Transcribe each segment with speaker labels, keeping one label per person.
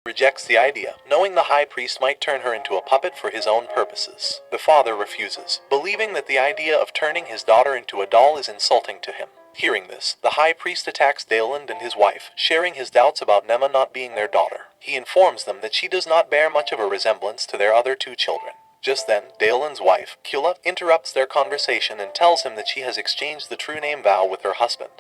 Speaker 1: rejects the idea, knowing the high priest might turn her into a puppet for his own purposes. The father refuses, believing that the idea of turning his daughter into a doll is insulting to him. Hearing this, the high priest attacks Daland and his wife, sharing his doubts about Nema not being their daughter. He informs them that she does not bear much of a resemblance to their other two children. Just then, Daland's wife, Kula, interrupts their conversation and tells him that she has exchanged the true name vow with her husband,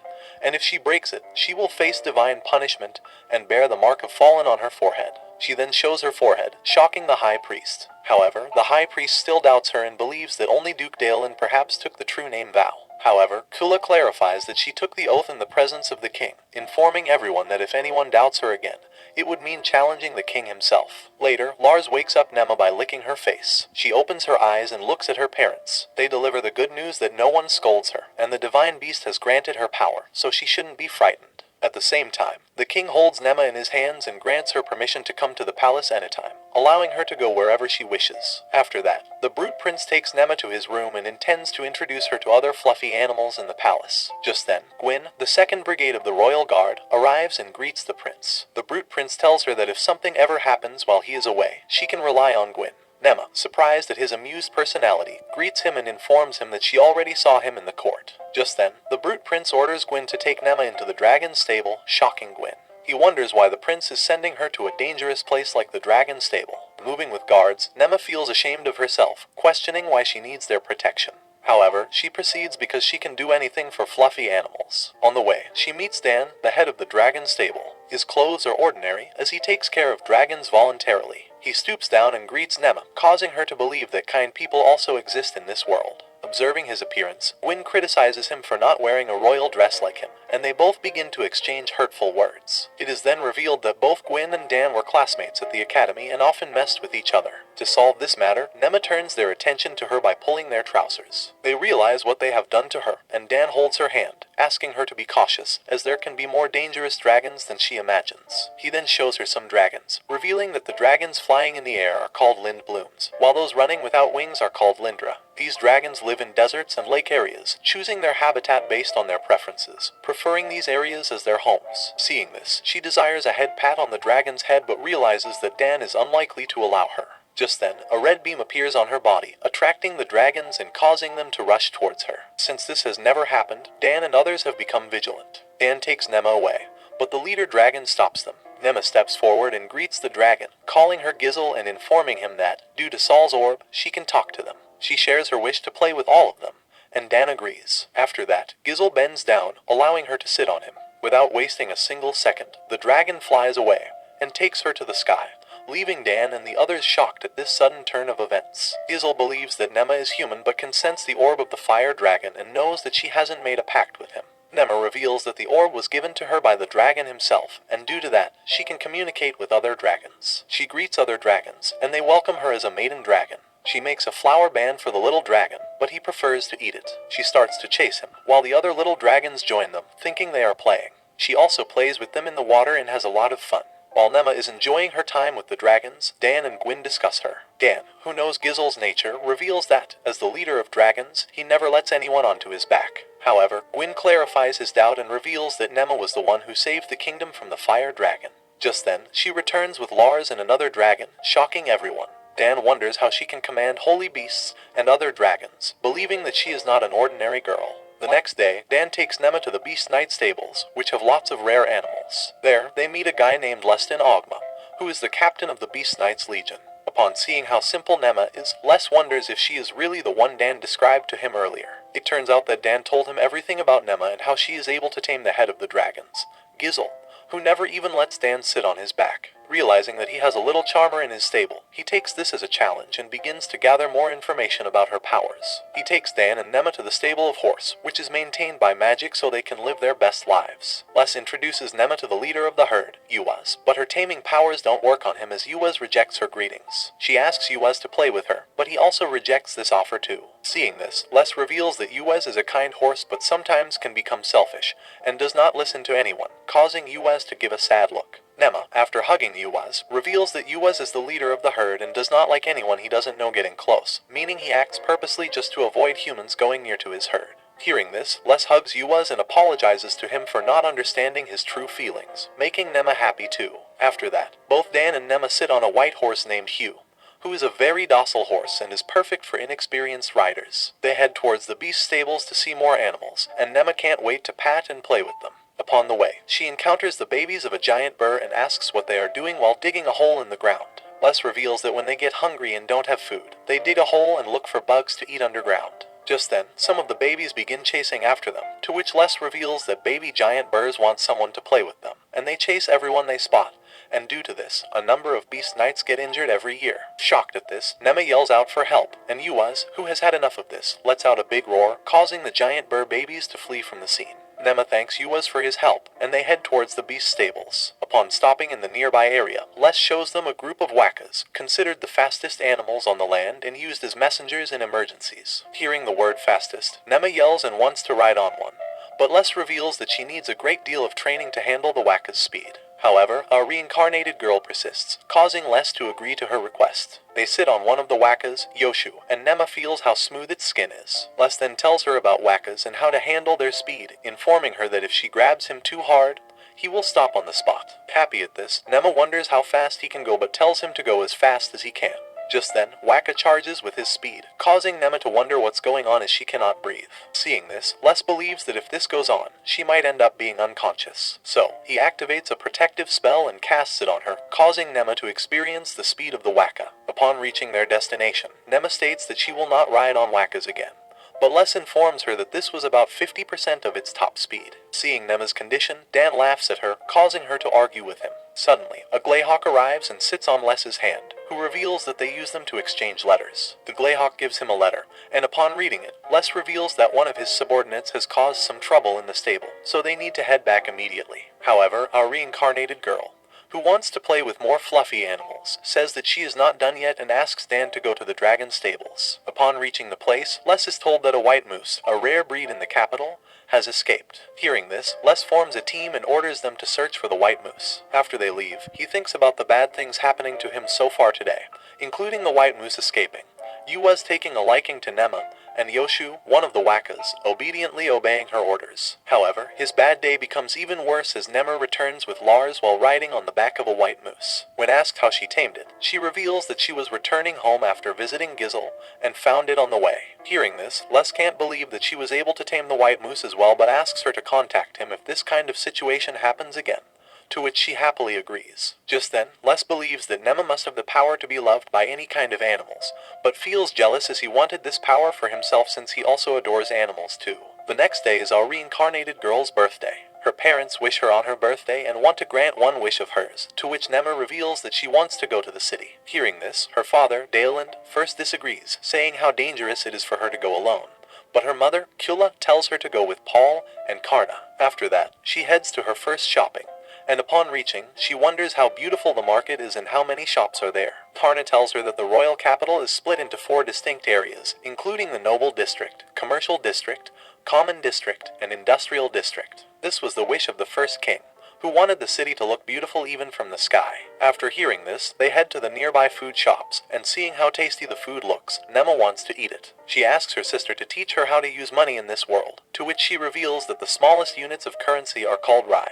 Speaker 1: and if she breaks it, she will face divine punishment and bear the mark of fallen on her forehead. She then shows her forehead, shocking the high priest. However, the high priest still doubts her and believes that only Duke Daland perhaps took the true name vow. However, Kula clarifies that she took the oath in the presence of the king, informing everyone that if anyone doubts her again, it would mean challenging the king himself. Later, Lars wakes up Nema by licking her face. She opens her eyes and looks at her parents. They deliver the good news that no one scolds her, and the divine beast has granted her power, so she shouldn't be frightened. At the same time, the king holds Nema in his hands and grants her permission to come to the palace anytime, allowing her to go wherever she wishes. After that, the brute prince takes Nema to his room and intends to introduce her to other fluffy animals in the palace. Just then, Gwyn, the 2nd Brigade of the Royal Guard, arrives and greets the prince. The brute prince tells her that if something ever happens while he is away, she can rely on Gwyn. Nema, surprised at his amused personality, greets him and informs him that she already saw him in the court. Just then, the brute prince orders Gwyn to take Nema into the dragon's stable, shocking Gwyn. He wonders why the prince is sending her to a dangerous place like the dragon's stable. Moving with guards, Nema feels ashamed of herself, questioning why she needs their protection. However, she proceeds because she can do anything for fluffy animals. On the way, she meets Dan, the head of the dragon stable. His clothes are ordinary, as he takes care of dragons voluntarily. He stoops down and greets Nema, causing her to believe that kind people also exist in this world. Observing his appearance, Gwyn criticizes him for not wearing a royal dress like him, and they both begin to exchange hurtful words. It is then revealed that both Gwyn and Dan were classmates at the academy and often messed with each other. To solve this matter, Nema turns their attention to her by pulling their trousers. They realize what they have done to her, and Dan holds her hand, asking her to be cautious, as there can be more dangerous dragons than she imagines. He then shows her some dragons, revealing that the dragons flying in the air are called Lindblooms, while those running without wings are called Lindra. These dragons live in deserts and lake areas, choosing their habitat based on their preferences, preferring these areas as their homes. Seeing this, she desires a head pat on the dragon's head but realizes that Dan is unlikely to allow her. Just then, a red beam appears on her body, attracting the dragons and causing them to rush towards her. Since this has never happened, Dan and others have become vigilant. Dan takes Nema away, but the leader dragon stops them. Nema steps forward and greets the dragon, calling her Gizzle and informing him that, due to Saul's orb, she can talk to them. She shares her wish to play with all of them, and Dan agrees. After that, Gizzle bends down, allowing her to sit on him. Without wasting a single second, the dragon flies away and takes her to the sky, leaving Dan and the others shocked at this sudden turn of events. Gizzle believes that Nema is human but can sense the orb of the fire dragon and knows that she hasn't made a pact with him. Nema reveals that the orb was given to her by the dragon himself, and due to that, she can communicate with other dragons. She greets other dragons, and they welcome her as a maiden dragon. She makes a flower band for the little dragon, but he prefers to eat it. She starts to chase him, while the other little dragons join them, thinking they are playing. She also plays with them in the water and has a lot of fun. While Nema is enjoying her time with the dragons, Dan and Gwyn discuss her. Dan, who knows Gizzle's nature, reveals that, as the leader of dragons, he never lets anyone onto his back. However, Gwyn clarifies his doubt and reveals that Nema was the one who saved the kingdom from the fire dragon. Just then, she returns with Lars and another dragon, shocking everyone. Dan wonders how she can command holy beasts and other dragons, believing that she is not an ordinary girl. The next day, Dan takes Nema to the Beast Knight stables, which have lots of rare animals. There, they meet a guy named Leston Ogma, who is the captain of the Beast Knights Legion. Upon seeing how simple Nema is, Les wonders if she is really the one Dan described to him earlier. It turns out that Dan told him everything about Nema and how she is able to tame the head of the dragons, Gizzle, who never even lets Dan sit on his back. Realizing that he has a little charmer in his stable, he takes this as a challenge and begins to gather more information about her powers. He takes Dan and Nema to the stable of Horse, which is maintained by magic so they can live their best lives. Les introduces Nema to the leader of the herd, Uaz, but her taming powers don't work on him as Uaz rejects her greetings. She asks Uaz to play with her, but he also rejects this offer too. Seeing this, Les reveals that Uaz is a kind horse but sometimes can become selfish, and does not listen to anyone, causing Uaz to give a sad look. Nema, after hugging Uaz, reveals that Uaz is the leader of the herd and does not like anyone he doesn't know getting close, meaning he acts purposely just to avoid humans going near to his herd. Hearing this, Les hugs Uaz and apologizes to him for not understanding his true feelings, making Nema happy too. After that, both Dan and Nema sit on a white horse named Hugh, who is a very docile horse and is perfect for inexperienced riders. They head towards the beast stables to see more animals, and Nema can't wait to pat and play with them. Upon the way, she encounters the babies of a giant burr and asks what they are doing while digging a hole in the ground. Les reveals that when they get hungry and don't have food, they dig a hole and look for bugs to eat underground. Just then, some of the babies begin chasing after them, to which Les reveals that baby giant burrs want someone to play with them, and they chase everyone they spot. And due to this, a number of beast knights get injured every year. Shocked at this, Nema yells out for help, and Yuaz, who has had enough of this, lets out a big roar, causing the giant burr babies to flee from the scene. Nema thanks Yuaz for his help, and they head towards the beast stables. Upon stopping in the nearby area, Les shows them a group of wackas, considered the fastest animals on the land and used as messengers in emergencies. Hearing the word fastest, Nema yells and wants to ride on one, but Les reveals that she needs a great deal of training to handle the wacka's speed. However, a reincarnated girl persists, causing Les to agree to her request. They sit on one of the wackas, Yoshu, and Nema feels how smooth its skin is. Les then tells her about wackas and how to handle their speed, informing her that if she grabs him too hard, he will stop on the spot. Happy at this, Nema wonders how fast he can go but tells him to go as fast as he can. Just then, Wacka charges with his speed, causing Nema to wonder what's going on as she cannot breathe. Seeing this, Les believes that if this goes on, she might end up being unconscious. So, he activates a protective spell and casts it on her, causing Nema to experience the speed of the Wacka. Upon reaching their destination, Nema states that she will not ride on Wackas again, but Les informs her that this was about 50% of its top speed. Seeing Nema's condition, Dan laughs at her, causing her to argue with him. Suddenly, a Greyhawk arrives and sits on Les's hand, who reveals that they use them to exchange letters. The Greyhawk gives him a letter, and upon reading it, Les reveals that one of his subordinates has caused some trouble in the stable, so they need to head back immediately. However, our reincarnated girl, who wants to play with more fluffy animals, says that she is not done yet and asks Dan to go to the dragon stables. Upon reaching the place, Les is told that a white moose, a rare breed in the capital, has escaped. Hearing this, Les forms a team and orders them to search for the white moose. After they leave, he thinks about the bad things happening to him so far today, including the white moose escaping, Yuaz taking a liking to Nema, and Yoshu, one of the wackas, obediently obeying her orders. However, his bad day becomes even worse as Nema returns with Lars while riding on the back of a white moose. When asked how she tamed it, she reveals that she was returning home after visiting Gizel and found it on the way. Hearing this, Les can't believe that she was able to tame the white moose as well but asks her to contact him if this kind of situation happens again, to which she happily agrees. Just then, Les believes that Nema must have the power to be loved by any kind of animals, but feels jealous as he wanted this power for himself since he also adores animals too. The next day is our reincarnated girl's birthday. Her parents wish her on her birthday and want to grant one wish of hers, to which Nema reveals that she wants to go to the city. Hearing this, her father, Daleland, first disagrees, saying how dangerous it is for her to go alone. But her mother, Kula, tells her to go with Paul and Karna. After that, she heads to her first shopping, and upon reaching, she wonders how beautiful the market is and how many shops are there. Karna tells her that the royal capital is split into 4 distinct areas, including the noble district, commercial district, common district, and industrial district. This was the wish of the first king, who wanted the city to look beautiful even from the sky. After hearing this, they head to the nearby food shops, and seeing how tasty the food looks, Nema wants to eat it. She asks her sister to teach her how to use money in this world, to which she reveals that the smallest units of currency are called rai,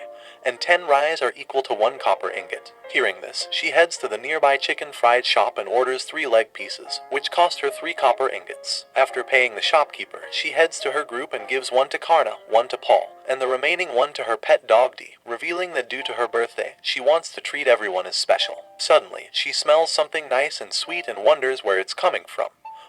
Speaker 1: and 10 rais are equal to 1 copper ingot. Hearing this, she heads to the nearby chicken fried shop and orders 3 leg pieces, which cost her 3 copper ingots. After paying the shopkeeper, she heads to her group and gives 1 to Karna, 1 to Paul, and the remaining 1 to her pet dog Dee, revealing that due to her birthday, she wants to treat everyone as special. Suddenly, she smells something nice and sweet and wonders where it's coming from,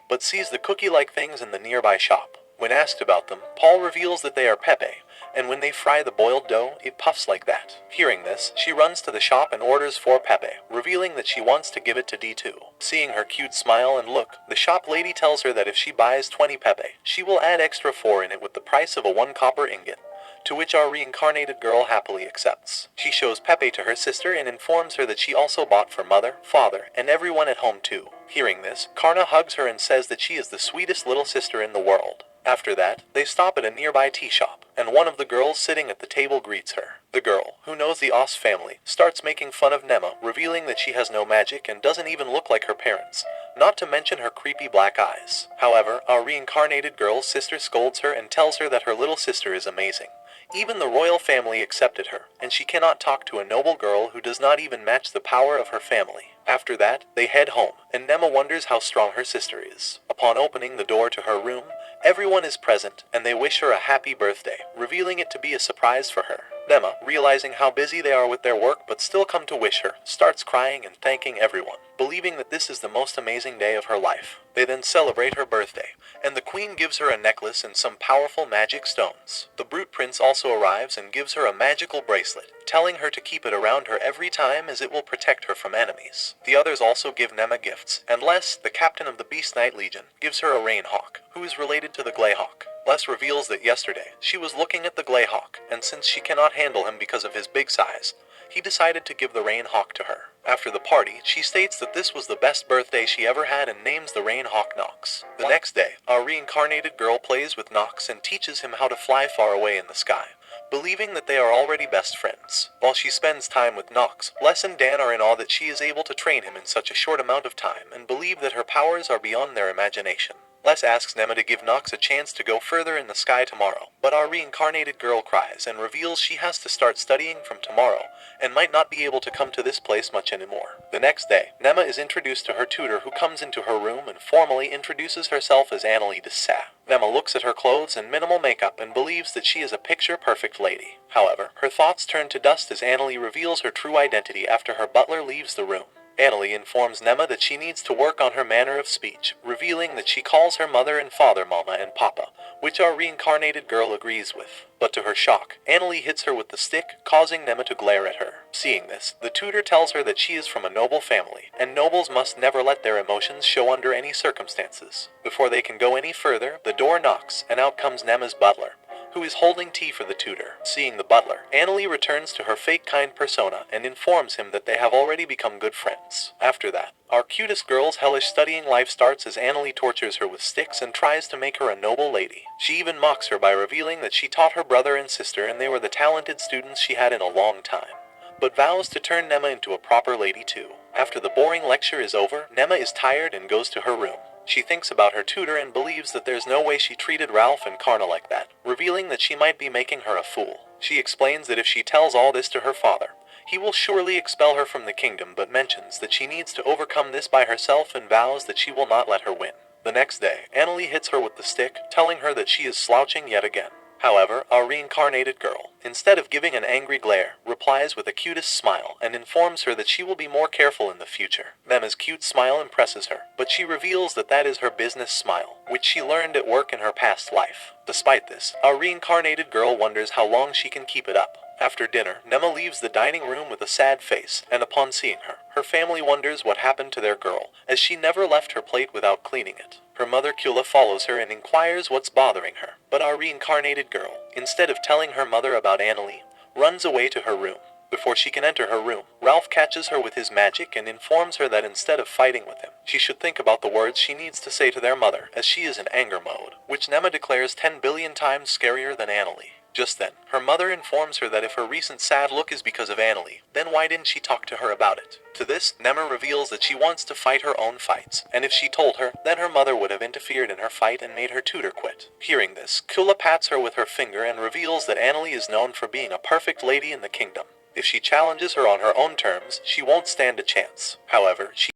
Speaker 1: but sees the cookie-like things in the nearby shop. When asked about them, Paul reveals that they are pepe, and when they fry the boiled dough, it puffs like that. Hearing this, she runs to the shop and orders 4 pepe, revealing that she wants to give it to D2. Seeing her cute smile and look, the shop lady tells her that if she buys 20 pepe, she will add extra 4 in it with the price of a 1 copper ingot, to which our reincarnated girl happily accepts. She shows Pepe to her sister and informs her that she also bought for mother, father, and everyone at home too. Hearing this, Karna hugs her and says that she is the sweetest little sister in the world. After that, they stop at a nearby tea shop, and one of the girls sitting at the table greets her. The girl, who knows the Os family, starts making fun of Nema, revealing that she has no magic and doesn't even look like her parents, not to mention her creepy black eyes. However, our reincarnated girl's sister scolds her and tells her that her little sister is amazing, Even the royal family accepted her, and she cannot talk to a noble girl who does not even match the power of her family. After that, they head home, and Nema wonders how strong her sister is. Upon opening the door to her room, everyone is present, and they wish her a happy birthday, revealing it to be a surprise for her. Nema, realizing how busy they are with their work but still come to wish her, starts crying and thanking everyone, believing that this is the most amazing day of her life. They then celebrate her birthday, and the queen gives her a necklace and some powerful magic stones. The brute prince also arrives and gives her a magical bracelet, telling her to keep it around her every time as it will protect her from enemies. The others also give Nema gifts, and Les, the captain of the Beast Knight Legion, gives her a Rainhawk, who is related to the Greyhawk. Les reveals that yesterday, she was looking at the Greyhawk, and since she cannot handle him because of his big size, he decided to give the Rainhawk to her. After the party, she states that this was the best birthday she ever had and names the Rainhawk Nox. The next day, our reincarnated girl plays with Nox and teaches him how to fly far away in the sky, believing that they are already best friends. While she spends time with Nox, Les and Dan are in awe that she is able to train him in such a short amount of time and believe that her powers are beyond their imagination. Les asks Nema to give Nox a chance to go further in the sky tomorrow, but our reincarnated girl cries and reveals she has to start studying from tomorrow and might not be able to come to this place much anymore. The next day, Nema is introduced to her tutor who comes into her room and formally introduces herself as Annalie de Sa. Nema looks at her clothes and minimal makeup and believes that she is a picture-perfect lady. However, her thoughts turn to dust as Annalie reveals her true identity after her butler leaves the room. Annalie informs Nema that she needs to work on her manner of speech, revealing that she calls her mother and father Mama and Papa, which our reincarnated girl agrees with. But to her shock, Annalie hits her with the stick, causing Nema to glare at her. Seeing this, the tutor tells her that she is from a noble family, and nobles must never let their emotions show under any circumstances. Before they can go any further, the door knocks, and out comes Nema's butler, who is holding tea for the tutor. Seeing the butler, Annalie returns to her fake kind persona and informs him that they have already become good friends. After that, our cutest girl's hellish studying life starts as Annalie tortures her with sticks and tries to make her a noble lady. She even mocks her by revealing that she taught her brother and sister and they were the talented students she had in a long time, but vows to turn Nema into a proper lady too. After the boring lecture is over, Nema is tired and goes to her room. She thinks about her tutor and believes that there's no way she treated Ralph and Karna like that, revealing that she might be making her a fool. She explains that if she tells all this to her father, he will surely expel her from the kingdom, but mentions that she needs to overcome this by herself and vows that she will not let her win. The next day, Annalie hits her with the stick, telling her that she is slouching yet again. However, our reincarnated girl, instead of giving an angry glare, replies with a cutest smile and informs her that she will be more careful in the future. Nema's cute smile impresses her, but she reveals that that is her business smile, which she learned at work in her past life. Despite this, our reincarnated girl wonders how long she can keep it up. After dinner, Nema leaves the dining room with a sad face, and upon seeing her, her family wonders what happened to their girl, as she never left her plate without cleaning it. Her mother Kula follows her and inquires what's bothering her, but our reincarnated girl, instead of telling her mother about Annalie, runs away to her room. Before she can enter her room, Ralph catches her with his magic and informs her that instead of fighting with him, she should think about the words she needs to say to their mother, as she is in anger mode, which Nema declares 10 billion times scarier than Annalie. Just then, her mother informs her that if her recent sad look is because of Annalie, then why didn't she talk to her about it? To this, Nema reveals that she wants to fight her own fights, and if she told her, then her mother would have interfered in her fight and made her tutor quit. Hearing this, Kula pats her with her finger and reveals that Annalie is known for being a perfect lady in the kingdom. If she challenges her on her own terms, she won't stand a chance. However, she